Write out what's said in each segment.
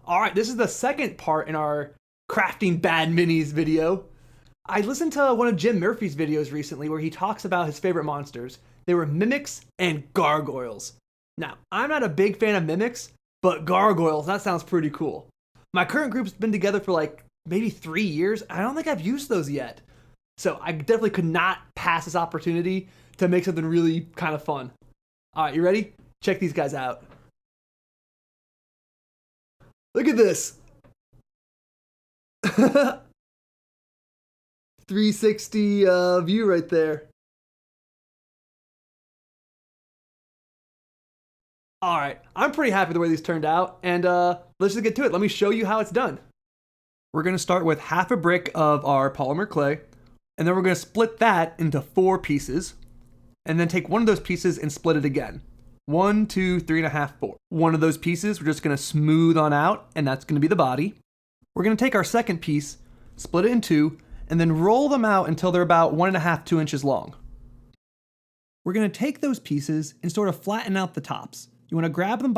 All right, this is the second part in our crafting bad minis video. I listened to one of Jim Murphy's videos recently where he talks about his favorite monsters. They were mimics and gargoyles. Now, I'm not a big fan of mimics, but gargoyles, that sounds pretty cool. My current group's been together for like maybe 3 years. I don't think I've used those yet. So I definitely could not pass this opportunity to make something really kind of fun. All right, you ready? Check these guys out. Look at this. 360 view right there. All right, I'm pretty happy the way these turned out, and let's just get to it. Let me show you how it's done. We're gonna start with half a brick of our polymer clay, and then we're gonna split that into 4 pieces, and then take one of those pieces and split it again. 1, 2, 3.5, 4. One of those pieces we're just gonna smooth on out, and that's gonna be the body. We're gonna take our second piece, split it in 2, and then roll them out until they're about 1.5, 2 inches long. We're gonna take those pieces and sort of flatten out the tops. You wanna grab them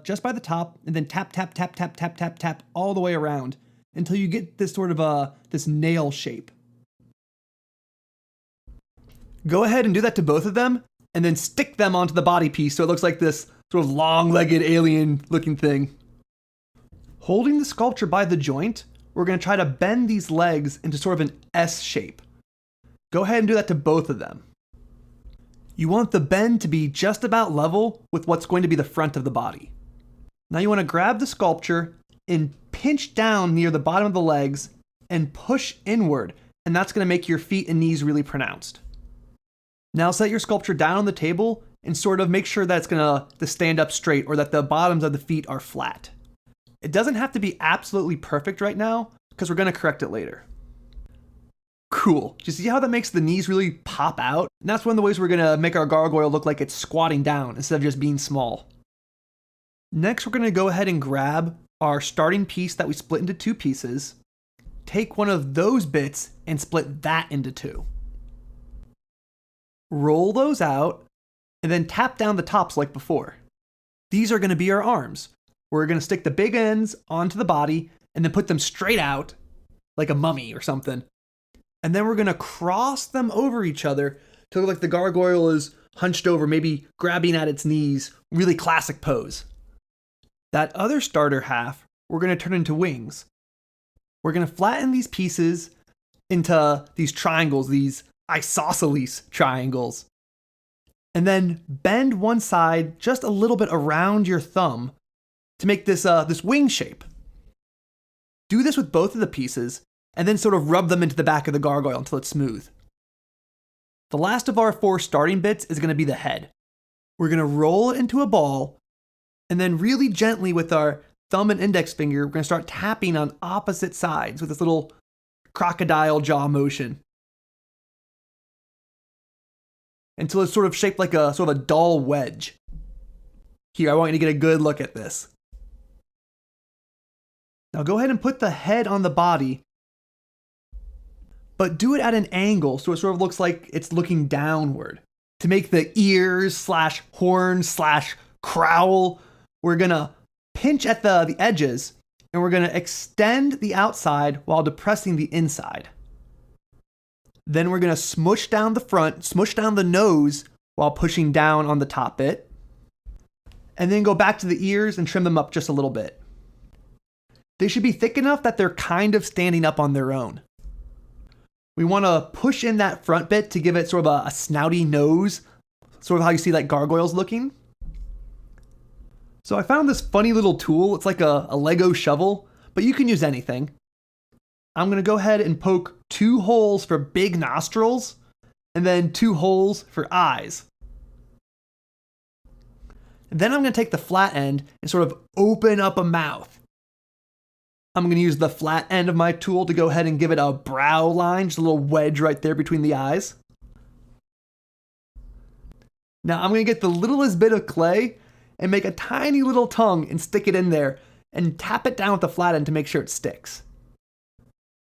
just by the top, and then tap, tap, tap, tap, tap, tap, tap all the way around until you get this sort of this nail shape. Go ahead and do that to both of them, and then stick them onto the body piece so it looks like this sort of long-legged alien looking thing. Holding the sculpture by the joint, we're gonna try to bend these legs into sort of an S shape. Go ahead and do that to both of them. You want the bend to be just about level with what's going to be the front of the body. Now you wanna grab the sculpture and pinch down near the bottom of the legs and push inward, and that's gonna make your feet and knees really pronounced. Now set your sculpture down on the table and sort of make sure that it's gonna stand up straight or that the bottoms of the feet are flat. It doesn't have to be absolutely perfect right now because we're gonna correct it later. Cool. Do you see how that makes the knees really pop out? And that's one of the ways we're gonna make our gargoyle look like it's squatting down instead of just being small. Next, we're gonna go ahead and grab our starting piece that we split into 2 pieces, take one of those bits and split that into 2. Roll those out, and then tap down the tops like before. These are gonna be our arms. We're gonna stick the big ends onto the body and then put them straight out like a mummy or something. And then we're gonna cross them over each other to look like the gargoyle is hunched over, maybe grabbing at its knees. Really classic pose. That other starter half, we're gonna turn into wings. We're gonna flatten these pieces into these triangles, these isosceles triangles. And then bend one side just a little bit around your thumb to make this wing shape. Do this with both of the pieces, and then sort of rub them into the back of the gargoyle until it's smooth. The last of our 4 starting bits is gonna be the head. We're gonna roll it into a ball, and then really gently with our thumb and index finger, we're gonna start tapping on opposite sides with this little crocodile jaw motion. Until it's sort of shaped like a sort of a dull wedge. Here, I want you to get a good look at this. Now go ahead and put the head on the body, but do it at an angle so it sort of looks like it's looking downward. To make the ears / horn / crowl, we're gonna pinch at the edges and we're gonna extend the outside while depressing the inside. Then we're gonna smush down the front, smush down the nose while pushing down on the top bit. And then go back to the ears and trim them up just a little bit. They should be thick enough that they're kind of standing up on their own. We wanna push in that front bit to give it sort of a snouty nose, sort of how you see like gargoyles looking. So I found this funny little tool. It's like a Lego shovel, but you can use anything. I'm gonna go ahead and poke 2 holes for big nostrils and then 2 holes for eyes. And then I'm gonna take the flat end and sort of open up a mouth. I'm gonna use the flat end of my tool to go ahead and give it a brow line, just a little wedge right there between the eyes. Now I'm gonna get the littlest bit of clay and make a tiny little tongue and stick it in there and tap it down with the flat end to make sure it sticks.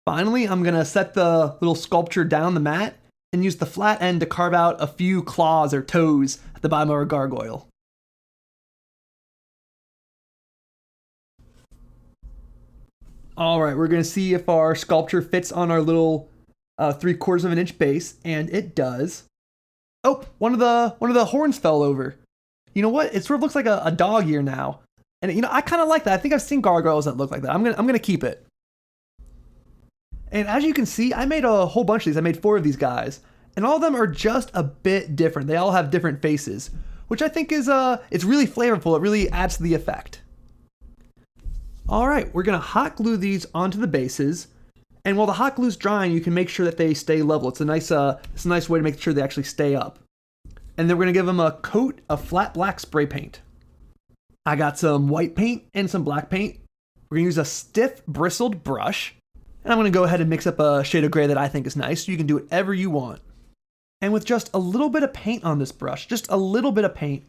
Finally, I'm gonna set the little sculpture down the mat and use the flat end to carve out a few claws or toes at the bottom of our gargoyle. All right, we're gonna see if our sculpture fits on our little 3/4 of an inch base, and it does. Oh, one of the horns fell over. You know what? It sort of looks like a dog ear now, and you know I kind of like that. I think I've seen gargoyles that look like that. I'm gonna keep it. And as you can see, I made a whole bunch of these. I made 4 of these guys, and all of them are just a bit different. They all have different faces, which I think is it's really flavorful. It really adds to the effect. All right, we're gonna hot glue these onto the bases, and while the hot glue's drying, you can make sure that they stay level. It's a nice way to make sure they actually stay up. And then we're gonna give them a coat of flat black spray paint. I got some white paint and some black paint. We're gonna use a stiff bristled brush, and I'm gonna go ahead and mix up a shade of gray that I think is nice. So you can do whatever you want. And with just a little bit of paint on this brush, just a little bit of paint,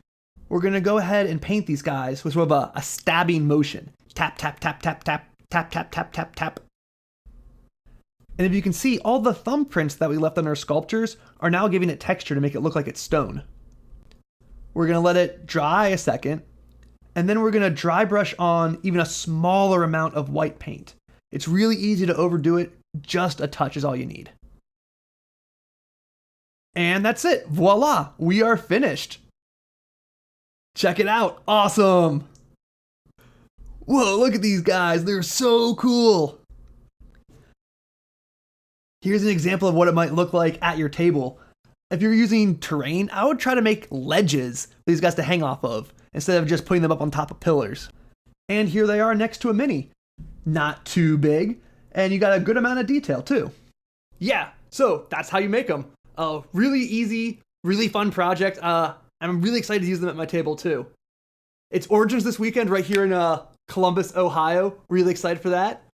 we're gonna go ahead and paint these guys with sort of a stabbing motion. Tap, tap, tap, tap, tap, tap, tap, tap, tap, tap. And if you can see, all the thumbprints that we left on our sculptures are now giving it texture to make it look like it's stone. We're gonna let it dry a second, and then we're gonna dry brush on even a smaller amount of white paint. It's really easy to overdo it, just a touch is all you need. And that's it, voila, we are finished. Check it out, awesome. Whoa, look at these guys, they're so cool. Here's an example of what it might look like at your table. If you're using terrain, I would try to make ledges for these guys to hang off of, instead of just putting them up on top of pillars. And here they are next to a mini. Not too big, and you got a good amount of detail too. Yeah, so that's how you make them. Really easy, really fun project. I'm really excited to use them at my table too. It's Origins this weekend right here in Columbus, Ohio. Really excited for that.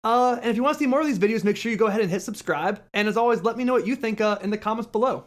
And if you want to see more of these videos, make sure you go ahead and hit subscribe. And as always, let me know what you think in the comments below.